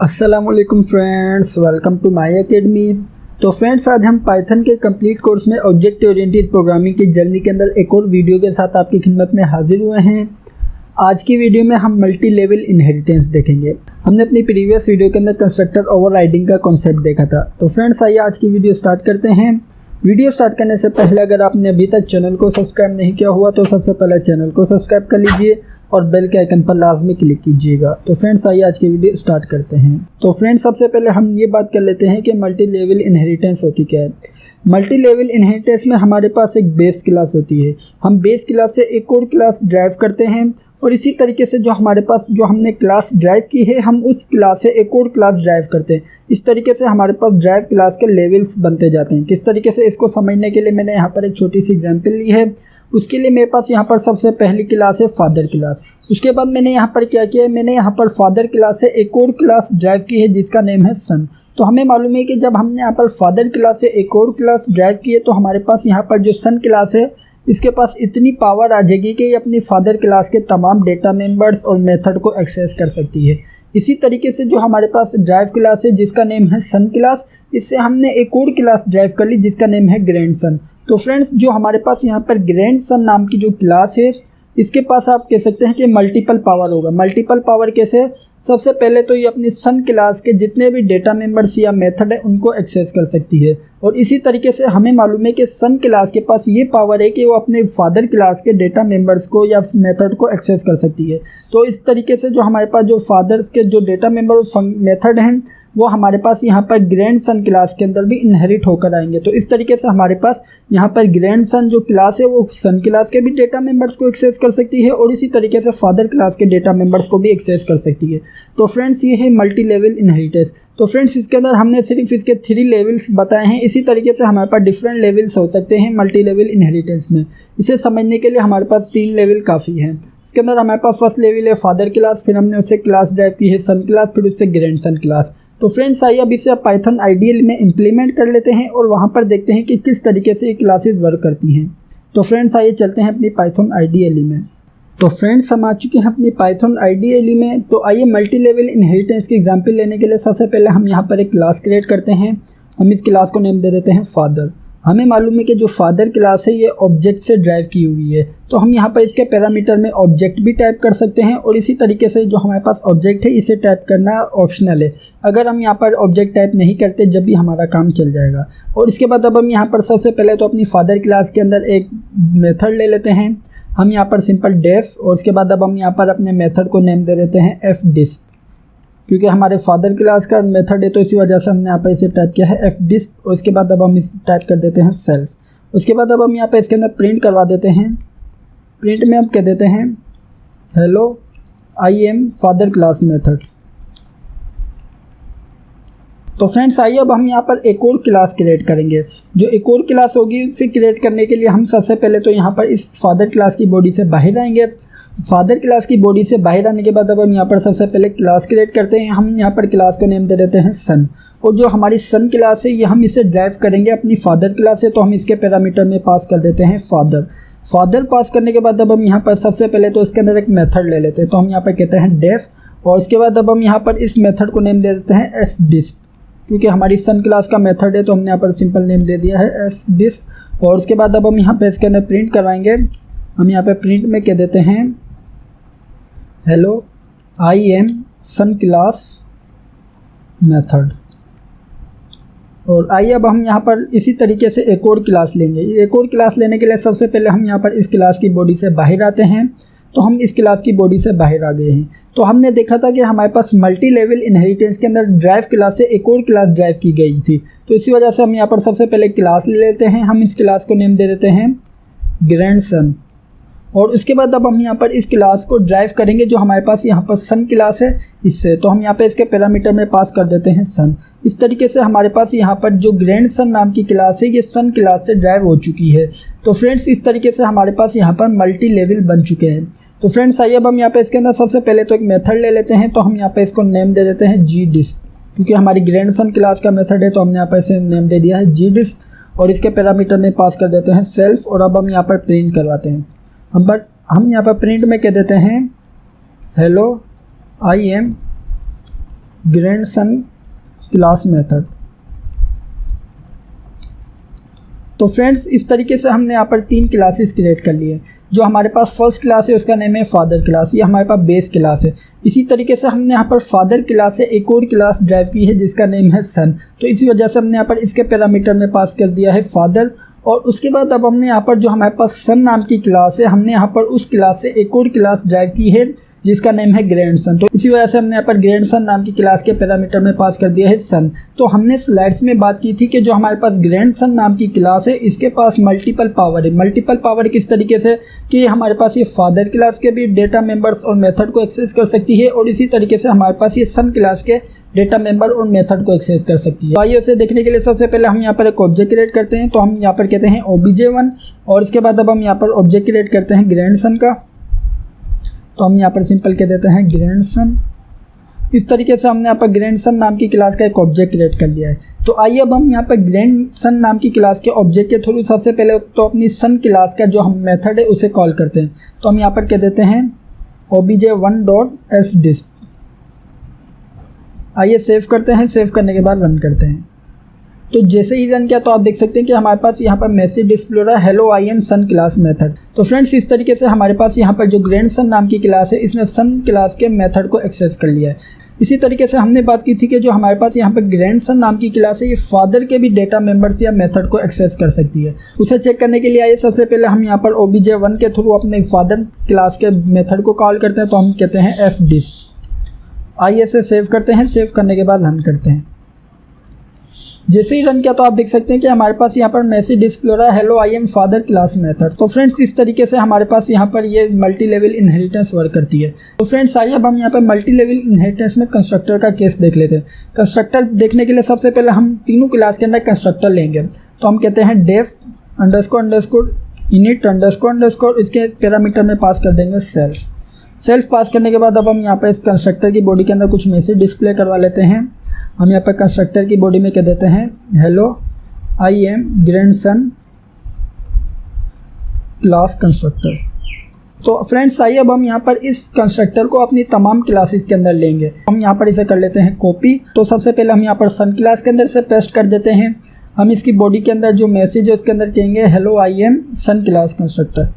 अस्सलामुअलैकुम friends, welcome to my academy. तो friends, आज हम पाइथन के कंप्लीट कोर्स में ऑब्जेक्ट ओरिएंटेड प्रोग्रामिंग की जर्नी के अंदर एक और वीडियो के साथ आपकी खिदमत में हाजिर हुए हैं। आज की वीडियो में हम मल्टी लेवल इनहेरिटेंस देखेंगे। हमने अपनी प्रीवियस वीडियो के अंदर कंस्ट्रक्टर ओवरराइडिंग का कॉन्सेप्ट देखा था। तो फ्रेंड्स, आइए आज की वीडियो स्टार्ट करते हैं। वीडियो स्टार्ट करने से पहले अगर आपने अभी तक चैनल को सब्सक्राइब नहीं किया हुआ तो सबसे पहले चैनल को सब्सक्राइब कर लीजिए और बेल के आइकन पर लाजमी क्लिक कीजिएगा। तो फ्रेंड्स, आइए आज की वीडियो स्टार्ट करते हैं। तो फ्रेंड्स, सबसे पहले हम ये बात कर लेते हैं कि मल्टी लेवल इनहेरिटेंस होती क्या है। मल्टी लेवल इनहेरिटेंस में हमारे पास एक बेस क्लास होती है। हम बेस क्लास से एक और क्लास ड्राइव करते हैं और इसी तरीके से जो हमारे पास जो हमने क्लास ड्राइव की है हम उस क्लास से एक और क्लास ड्राइव करते हैं। इस तरीके से हमारे पास ड्राइव क्लास के लेवल्स बनते जाते हैं। किस तरीके से, इसको समझने के लिए मैंने यहाँ पर एक छोटी सी एग्जाम्पल ली है। उसके लिए मेरे पास यहाँ पर सबसे पहली क्लास है फादर क्लास। उसके बाद मैंने यहाँ पर क्या किया है, मैंने यहाँ पर फादर क्लास से एक और क्लास ड्राइव की है जिसका नेम है सन। तो हमें मालूम है कि जब हमने यहाँ पर फादर क्लास से एक और क्लास ड्राइव की है तो हमारे पास यहाँ पर जो सन क्लास है इसके पास इतनी पावर आ जाएगी कि ये अपनी फादर क्लास के तमाम डेटा मेंबर्स और मेथड को एक्सेस कर सकती है। इसी तरीके से जो हमारे पास ड्राइव क्लास है जिसका नेम है सन क्लास, इससे हमने एक और क्लास ड्राइव कर ली जिसका नेम है ग्रैंड सन। तो फ्रेंड्स, जो हमारे पास यहाँ पर ग्रैंड सन नाम की जो क्लास है इसके पास आप कह सकते हैं कि मल्टीपल पावर होगा। मल्टीपल पावर कैसे? सबसे पहले तो ये अपनी सन क्लास के जितने भी डेटा मेंबर्स या मेथड है उनको एक्सेस कर सकती है। और इसी तरीके से हमें मालूम है कि सन क्लास के पास ये पावर है कि वो अपने फादर क्लास के डेटा मेंबर्स को या मेथड को एक्सेस कर सकती है। तो इस तरीके से जो हमारे पास जो फादर्स के जो डेटा मेंबर और मेथड हैं वो हमारे पास यहाँ पर ग्रैंड सन क्लास के अंदर भी इनहेरिट होकर आएंगे। तो इस तरीके से हमारे पास यहाँ पर ग्रैंड सन जो क्लास है वो सन क्लास के भी डेटा मेंबर्स को एक्सेस कर सकती है और इसी तरीके से फादर क्लास के डेटा मेंबर्स को भी एक्सेस कर सकती है। तो फ्रेंड्स, ये है मल्टी लेवल इनहेरिटेंस। तो फ्रेंड्स, इसके अंदर हमने सिर्फ इसके 3 लेवल्स बताए हैं। इसी तरीके से हमारे पास डिफरेंट लेवल्स हो सकते हैं मल्टी लेवल इनहेरिटेंस में। इसे समझने के लिए हमारे पास 3 लेवल काफ़ी हैं। इसके अंदर हमारे पास फर्स्ट लेवल है फादर क्लास, फिर हमने उससे क्लास ड्राइव की है सन क्लास, फिर उससे ग्रैंड सन क्लास। तो फ्रेंड्स, आइए अब इसे पाइथन आईडीएल में इम्प्लीमेंट कर लेते हैं और वहाँ पर देखते हैं कि किस तरीके से ये क्लासेस वर्क करती हैं। तो फ्रेंड्स, आइए चलते हैं अपनी पाइथन आईडीएल में। तो फ्रेंड्स, हम आ चुके हैं अपनी पाइथन आईडीएल में। तो आइए मल्टी लेवल इनहेरिटेंस की एग्जांपल लेने के लिए सबसे पहले हम यहाँ पर एक क्लास क्रिएट करते हैं। हम इस क्लास को नेम दे देते हैं फादर। हमें मालूम है कि जो फादर क्लास है ये ऑब्जेक्ट से ड्राइव की हुई है। तो हम यहाँ पर इसके पैरामीटर में ऑब्जेक्ट भी टाइप कर सकते हैं और इसी तरीके से जो हमारे पास ऑब्जेक्ट है इसे टाइप करना ऑप्शनल है। अगर हम यहाँ पर ऑब्जेक्ट टाइप नहीं करते जब भी हमारा काम चल जाएगा। और इसके बाद अब हम यहाँ पर सबसे पहले तो अपनी फादर क्लास के अंदर एक मेथड ले लेते हैं। हम यहाँ पर सिंपल डेफ और उसके बाद अब हम यहाँ पर अपने मेथड को नेम दे देते हैं fdist, क्योंकि हमारे फादर क्लास का मेथड है तो इसी वजह से हमने यहाँ पर इसे टाइप किया है fdist। और इसके बाद अब हम इस टाइप कर देते हैं सेल्फ। उसके बाद अब हम यहाँ पर इसके अंदर प्रिंट करवा देते हैं। प्रिंट में हम कह देते हैं hello I M father class method. तो फ्रेंड्स, आइए अब हम यहाँ पर एक और क्लास क्रिएट करेंगे। जो एक और क्लास होगी उसे क्रिएट करने के लिए हम सबसे पहले तो यहाँ पर इस फादर क्लास की बॉडी से बाहर आएंगे। फादर क्लास की बॉडी से बाहर आने के बाद अब हम यहाँ पर सबसे पहले क्लास क्रिएट करते हैं। हम यहाँ पर क्लास को नेम दे देते हैं सन। और जो हमारी सन क्लास है ये हम इसे ड्राइव करेंगे अपनी फादर क्लास से, तो हम इसके पैरामीटर में पास कर देते हैं फादर पास करने के बाद अब हम यहाँ पर सबसे पहले तो इसके अंदर एक मेथड ले लेते हैं। तो हम यहाँ पर कहते हैं डेफ और इसके बाद अब हम यहाँ पर इस मेथड को नेम दे देते हैं sdist, क्योंकि हमारी सन क्लास का मेथड है तो हमने यहाँ पर सिंपल नेम दे दिया है sdist। और उसके बाद अब हम यहाँ पर इसके अंदर प्रिंट करवाएंगे। हम यहाँ पर प्रिंट में कह देते हैं hello I am son class method. और आइए अब हम यहाँ पर इसी तरीके से एक और क्लास लेंगे। एक और क्लास लेने के लिए सबसे पहले हम यहाँ पर इस क्लास की बॉडी से बाहर आते हैं। तो हम इस क्लास की बॉडी से बाहर आ गए हैं। तो हमने देखा था कि हमारे पास मल्टी लेवल इनहेरिटेंस के अंदर ड्राइव क्लास से एक और क्लास ड्राइव की गई थी। तो इसी वजह से हम यहाँ पर सबसे पहले क्लास ले लेते हैं। हम इस क्लास को नेम दे देते हैं ग्रैंड सन। और उसके बाद अब हम यहाँ पर इस क्लास को ड्राइव करेंगे जो हमारे पास यहाँ पर सन क्लास है इससे। तो हम यहाँ पे इसके पैरामीटर में पास कर देते हैं सन। इस तरीके से हमारे पास यहाँ पर जो ग्रैंड सन नाम की क्लास है ये सन क्लास से ड्राइव हो चुकी है। तो फ्रेंड्स, इस तरीके से हमारे पास यहाँ पर मल्टी लेवल बन चुके हैं। तो फ्रेंड्स, आइए अब हम यहाँ पे इसके अंदर सबसे पहले तो एक मेथड ले लेते हैं। तो हम यहाँ पे इसको नेम दे देते हैं gdist, क्योंकि हमारी ग्रैंड सन क्लास का मेथड है तो हमने यहाँ पर इसे नेम दे दिया है gdist। और इसके पैरामीटर में पास कर देते हैं सेल्फ। और अब हम यहाँ पर प्रिंट करवाते हैं। हम यहाँ पर प्रिंट में कह देते हैं hello I M grandson class method. तो फ्रेंड्स इस तरीके से हमने यहाँ पर 3 क्लासेस क्रिएट कर लिए। जो हमारे पास फर्स्ट क्लास है उसका नेम है फादर क्लास, ये हमारे पास बेस क्लास है। इसी तरीके से हमने यहाँ पर फादर क्लास से एक और क्लास ड्राइव की है जिसका नेम है सन। तो इसी वजह से हमने यहाँ पर इसके पैरामीटर में पास कर दिया है फादर। और उसके बाद अब हमने यहाँ पर जो हमारे पास सन नाम की क्लास है, हमने यहाँ पर उस क्लास से एक और क्लास ड्राइव की है जिसका नेम है ग्रैंडसन। तो इसी वजह से हमने यहाँ पर ग्रैंडसन नाम की क्लास के पैरामीटर में पास कर दिया है सन। तो हमने स्लाइड्स में बात की थी कि जो हमारे पास ग्रैंडसन नाम की क्लास है इसके पास मल्टीपल पावर है। मल्टीपल पावर किस तरीके से कि हमारे पास ये फादर क्लास के भी डेटा मेंबर्स और मेथड को एक्सेस कर सकती है, और इसी तरीके से हमारे पास ये सन क्लास के डेटा मेंबर और मेथड को एक्सेस कर सकती है। तो आइए उसे देखने के लिए सबसे पहले हम यहाँ पर एक ऑब्जेक्ट क्रिएट करते हैं। तो हम यहाँ पर कहते हैं obj1, और इसके बाद अब हम यहाँ पर ऑब्जेक्ट क्रिएट करते हैं ग्रैंडसन का। तो हम यहाँ पर सिंपल कह देते हैं ग्रैंडसन। इस तरीके से हमने यहाँ पर ग्रैंडसन नाम की क्लास का एक ऑब्जेक्ट क्रिएट कर लिया है। तो आइए अब हम यहाँ पर ग्रैंडसन नाम की क्लास के ऑब्जेक्ट के थ्रू सबसे पहले तो अपनी सन क्लास का जो हम मेथड है उसे कॉल करते हैं। तो हम यहाँ पर कह देते हैं obj1.sdisk। आइए सेव करते हैं। सेव करने के बाद रन करते हैं। तो जैसे ही रन किया तो आप देख सकते हैं कि हमारे पास यहाँ पर मैसेज डिस्प्ले हो रहा है hello I am son class method. तो फ्रेंड्स इस तरीके से हमारे पास यहाँ पर जो ग्रैंडसन नाम की क्लास है इसने सन क्लास के मेथड को एक्सेस कर लिया है। इसी तरीके से हमने बात की थी कि जो हमारे पास यहाँ पर ग्रैंडसन नाम की क्लास है ये फादर के भी डेटा मेंबर्स या मेथड को एक्सेस कर सकती है। उसे चेक करने के लिए आइए सबसे पहले हम यहाँ पर obj1 के थ्रू अपने फादर क्लास के मेथड को कॉल करते हैं। तो हम कहते हैं fdisk। आइए इसे सेव करते हैं। सेव करने के बाद रन करते हैं। जैसे ही रन किया तो आप देख सकते हैं कि हमारे पास यहाँ पर मैसेज डिस्प्ले हो रहा है hello I M father class method. तो फ्रेंड्स इस तरीके से हमारे पास यहाँ पर ये मल्टी लेवल इनहेरिटेंस वर्क करती है। तो फ्रेंड्स आइए अब हम यहाँ पर मल्टी लेवल इनहेरिटेंस में कंस्ट्रक्टर का केस देख लेते हैं। कंस्ट्रक्टर देखने के लिए सबसे पहले हम तीनों क्लास के अंदर कंस्ट्रक्टर लेंगे। तो हम कहते हैं डेफ __ init __ इसके पैरामीटर में पास कर देंगे सेल्फ पास करने के बाद अब हम यहाँ पर इस कंस्ट्रक्टर की बॉडी के अंदर कुछ मैसेज डिस्प्ले करवा लेते हैं। हम यहाँ पर कंस्ट्रक्टर की बॉडी में कह देते हैं hello I M grandson class constructor. तो फ्रेंड्स आइए अब हम यहाँ पर इस कंस्ट्रक्टर को अपनी तमाम क्लासेस के अंदर लेंगे। हम यहाँ पर इसे कर लेते हैं कॉपी। तो सबसे पहले हम यहाँ पर सन क्लास के अंदर से पेस्ट कर देते हैं। हम इसकी बॉडी के अंदर जो मैसेज है उसके अंदर कहेंगे hello I am son class constructor.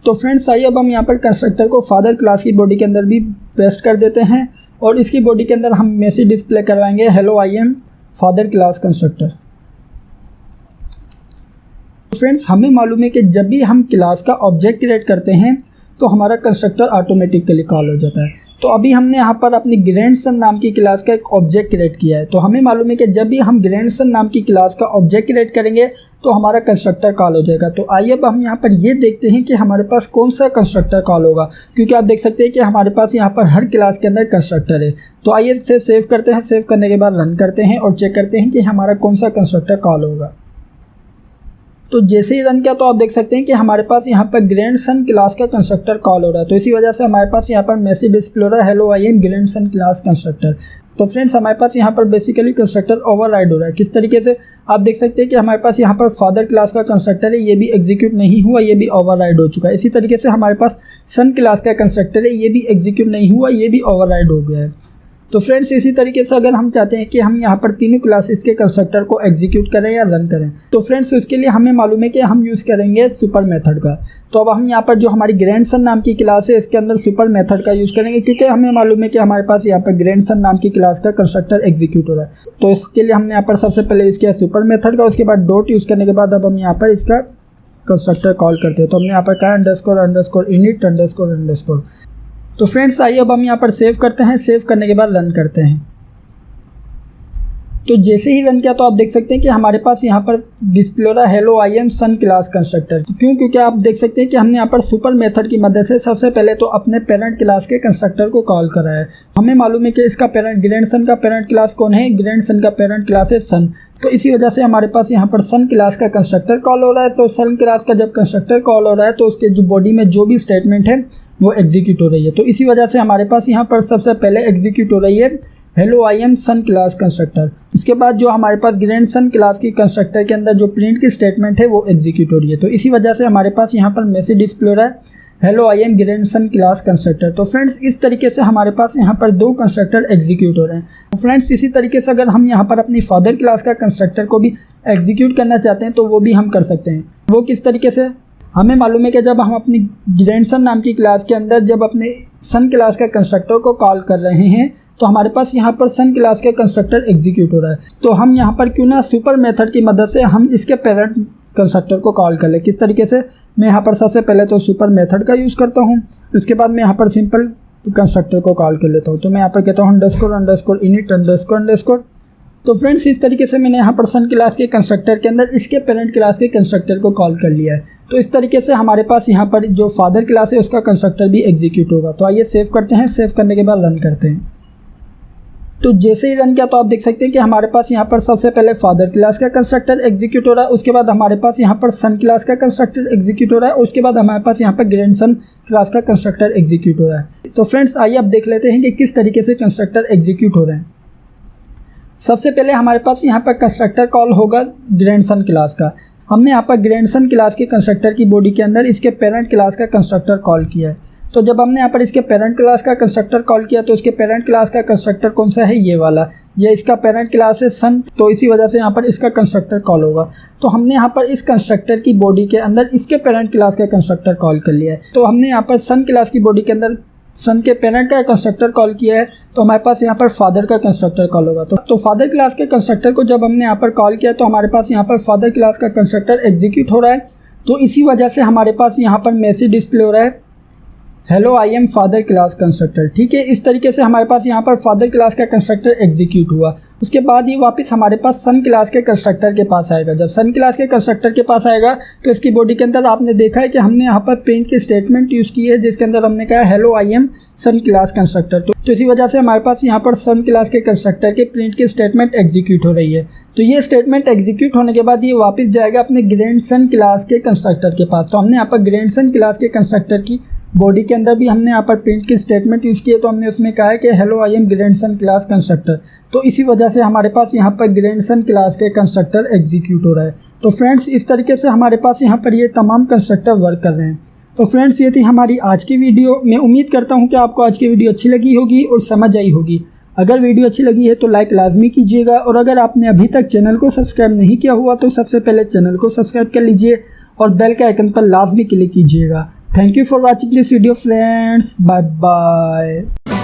तो फ्रेंड्स आइए अब हम यहाँ पर कंस्ट्रक्टर को फादर क्लास की बॉडी के अंदर भी पेस्ट कर देते हैं, और इसकी बॉडी के अंदर हम मैसेज डिस्प्ले करवाएंगे hello I M father class constructor. Friends हमें मालूम है कि जब भी हम क्लास का ऑब्जेक्ट क्रिएट करते हैं तो हमारा कंस्ट्रक्टर ऑटोमेटिकली कॉल हो जाता है। तो अभी हमने यहाँ पर अपनी ग्रैंडसन नाम की क्लास का एक ऑब्जेक्ट क्रिएट किया है। तो हमें मालूम है कि जब भी हम ग्रैंडसन नाम की क्लास का ऑब्जेक्ट क्रिएट करेंगे तो हमारा कंस्ट्रक्टर कॉल हो जाएगा। तो आइए अब हम यहाँ पर ये देखते हैं कि हमारे पास कौन सा कंस्ट्रक्टर कॉल होगा, क्योंकि आप देख सकते हैं कि हमारे पास यहाँ पर हर क्लास के अंदर कंस्ट्रक्टर है। तो आइए इसे सेव करते हैं। सेव करने के बाद रन करते हैं और चेक करते हैं कि हमारा कौन सा कंस्ट्रक्टर कॉल होगा। तो जैसे ही रन किया तो आप देख सकते हैं कि हमारे पास यहाँ पर ग्रैंडसन क्लास का कंस्ट्रक्टर कॉल हो रहा है। तो इसी वजह से हमारे पास यहाँ पर मैसेज डिस्प्ले हो रहा है hello I M grandson class constructor. तो फ्रेंड्स हमारे पास यहाँ पर बेसिकली कंस्ट्रक्टर ओवरराइड हो रहा है। किस तरीके से आप देख सकते हैं कि हमारे पास यहाँ पर फादर क्लास का कंस्ट्रक्टर है, ये भी एग्जीक्यूट नहीं हुआ, ये भी ओवरराइड हो चुका है। इसी तरीके से हमारे पास सन क्लास का कंस्ट्रक्टर है, ये भी एग्जीक्यूट नहीं हुआ, ये भी ओवरराइड हो गया है। तो फ्रेंड्स इसी तरीके से अगर हम चाहते हैं कि हम यहाँ पर तीनों क्लासेस के कंस्ट्रक्टर को एग्जीक्यूट करें या रन करें, तो फ्रेंड्स उसके लिए हमें मालूम है कि हम यूज़ करेंगे सुपर मेथड का। तो अब हम यहाँ पर जो हमारी ग्रैंडसन नाम की क्लास है इसके अंदर सुपर मेथड का यूज़ करेंगे, क्योंकि हमें मालूम है कि हमारे पास यहाँ पर ग्रैंडसन नाम की क्लास का कंस्ट्रक्टर एग्जीक्यूट हो रहा है। तो इसके लिए हमने यहाँ पर सबसे पहले यूज़ किया सुपर मेथड का, उसके बाद डॉट यूज़ करने के बाद अब हम यहाँ पर इसका कंस्ट्रक्टर कॉल करते हैं। तो हमने यहाँ पर कहा _ init _ तो फ्रेंड्स आइए अब हम यहाँ पर सेव करते हैं। सेव करने के बाद रन करते हैं। तो जैसे ही रन किया तो आप देख सकते हैं कि हमारे पास यहाँ पर डिस्प्ले हो रहा है hello I am son class constructor. क्यों? क्योंकि आप देख सकते हैं कि हमने यहाँ पर सुपर मेथड की मदद से सबसे पहले तो अपने पेरेंट क्लास के कंस्ट्रक्टर को कॉल करा है। हमें मालूम है कि इसका पेरेंट ग्रैंडसन का पेरेंट क्लास कौन है, ग्रैंडसन का पेरेंट क्लास है सन। तो इसी वजह से हमारे पास यहाँ पर सन क्लास का कंस्ट्रक्टर कॉल हो रहा है। तो सन क्लास का जब कंस्ट्रक्टर कॉल हो रहा है तो उसके जो बॉडी में जो भी स्टेटमेंट है वो एग्जीक्यूट हो रही है। तो इसी वजह से हमारे पास यहाँ पर सबसे पहले एग्जीक्यूट हो रही है hello I am son class constructor. उसके बाद जो हमारे पास ग्रैंडसन क्लास की कंस्ट्रक्टर के अंदर जो प्रिंट की स्टेटमेंट है वो एग्जीक्यूट हो रही है। तो इसी वजह से हमारे पास यहाँ पर मैसेज डिस्प्ले हो रहा है hello I M grandson class constructor. तो फ्रेंड्स इस तरीके से हमारे पास यहाँ पर दो कंस्ट्रक्टर एग्जीक्यूट हो रहे हैं। तो फ्रेंड्स इसी तरीके से अगर हम यहाँ पर अपनी फादर क्लास का कंस्ट्रक्टर को भी एग्जीक्यूट करना चाहते हैं तो वो भी हम कर सकते हैं। वो किस तरीके से, हमें मालूम है कि जब हम अपनी ग्रैंडसन नाम की क्लास के अंदर जब अपने सन क्लास का कंस्ट्रक्टर को कॉल कर रहे हैं तो हमारे पास यहाँ पर सन क्लास का कंस्ट्रक्टर एग्जीक्यूट हो रहा है। तो हम यहाँ पर क्यों ना सुपर मेथड की मदद से हम इसके पेरेंट कंस्ट्रक्टर को कॉल कर ले। किस तरीके से, मैं यहाँ पर सबसे पहले तो सुपर मेथड का यूज़ करता हूँ, उसके बाद मैं यहाँ पर सिंपल कंस्ट्रक्टर को कॉल कर लेता हूँ। तो मैं यहाँ पर कहता हूँ अंडरस्कोर इनिट अंडरस्कोर। तो फ्रेंड्स इस तरीके से मैंने यहाँ पर सन क्लास के कंस्ट्रक्टर के अंदर इसके पेरेंट क्लास के कंस्ट्रक्टर को कॉल कर लिया है। तो इस तरीके से हमारे पास यहाँ पर जो फादर क्लास है उसका कंस्ट्रक्टर भी एग्जीक्यूट होगा। तो आइए सेव करते हैं, सेव करने के बाद रन करते हैं। तो जैसे ही रन किया तो आप देख सकते हैं कि हमारे पास यहाँ पर सबसे पहले फादर क्लास का कंस्ट्रक्टर एग्जीक्यूट हो रहा है, उसके बाद हमारे पास यहाँ पर सन क्लास का कंस्ट्रक्टर एग्जीक्यूट हो रहा है, उसके बाद हमारे पास यहाँ पर ग्रैंडसन क्लास का कंस्ट्रक्टर एग्जीक्यूट हो रहा है। तो फ्रेंड्स आइए अब देख लेते हैं कि किस तरीके से कंस्ट्रक्टर एग्जीक्यूट हो रहे हैं। सबसे पहले हमारे पास यहाँ पर कंस्ट्रक्टर कॉल होगा ग्रैंडसन क्लास का। हमने यहाँ पर ग्रैंडसन क्लास के कंस्ट्रक्टर की बॉडी के अंदर इसके पेरेंट क्लास का कंस्ट्रक्टर कॉल किया है। तो जब हमने यहाँ पर इसके पेरेंट क्लास का कंस्ट्रक्टर कॉल किया तो इसके पेरेंट क्लास का कंस्ट्रक्टर कौन सा है, ये वाला, ये इसका पेरेंट क्लास है सन। तो इसी वजह से यहाँ पर इसका कंस्ट्रक्टर कॉल होगा। तो हमने यहाँ पर इस कंस्ट्रक्टर की बॉडी के अंदर इसके पेरेंट क्लास का कंस्ट्रक्टर कॉल कर लिया है। तो हमने यहाँ पर सन क्लास की बॉडी के अंदर सन के पेरेंट का कंस्ट्रक्टर कॉल किया है, तो हमारे पास यहाँ पर फादर का कंस्ट्रक्टर कॉल होगा। तो फादर क्लास के कंस्ट्रक्टर को जब हमने यहाँ पर कॉल किया तो हमारे पास यहाँ पर फादर क्लास का कंस्ट्रक्टर एग्जीक्यूट हो रहा है। तो इसी वजह से हमारे पास यहाँ पर मैसेज डिस्प्ले हो रहा है, hello I M father class constructor. ठीक है, इस तरीके से हमारे पास यहाँ पर फादर क्लास का कंस्ट्रक्टर एग्जीक्यूट हुआ। उसके बाद ये वापस हमारे पास सन क्लास के कंस्ट्रक्टर के पास आएगा। जब सन क्लास के कंस्ट्रक्टर के पास आएगा तो इसकी बॉडी के अंदर आपने देखा है कि हमने यहाँ पर प्रिंट की स्टेटमेंट यूज़ की है जिसके अंदर हमने कहा hello I am son class constructor. तो इसी वजह से हमारे पास यहाँ पर सन क्लास के कंस्ट्रक्टर के प्रिंट की स्टेटमेंट एग्जीक्यूट हो रही है। तो ये स्टेटमेंट एग्जीक्यूट होने के बाद ये वापस जाएगा अपने ग्रैंडसन क्लास के कंस्ट्रक्टर के पास। तो हमने यहाँ पर ग्रैंडसन क्लास के कंस्ट्रक्टर की बॉडी के अंदर भी हमने यहाँ पर प्रिंट की स्टेटमेंट यूज़ की है। तो हमने उसमें कहा है कि hello I M grandson class constructor. तो इसी वजह से हमारे पास यहाँ पर ग्रैंडसन क्लास के कंस्ट्रक्टर एग्जीक्यूट हो रहा है। तो फ्रेंड्स इस तरीके से हमारे पास यहाँ पर ये तमाम कंस्ट्रक्टर वर्क कर रहे हैं। तो फ्रेंड्स ये थी हमारी आज की वीडियो। मैं उम्मीद करता हूँ कि आपको आज की वीडियो अच्छी लगी होगी और समझ आई होगी। अगर वीडियो अच्छी लगी है तो लाइक लाजमी कीजिएगा, और अगर आपने अभी तक चैनल को सब्सक्राइब नहीं किया हुआ तो सबसे पहले चैनल को सब्सक्राइब कर लीजिए और बेल के आइकन पर लाजमी क्लिक कीजिएगा। Thank you for watching this video friends. Bye bye.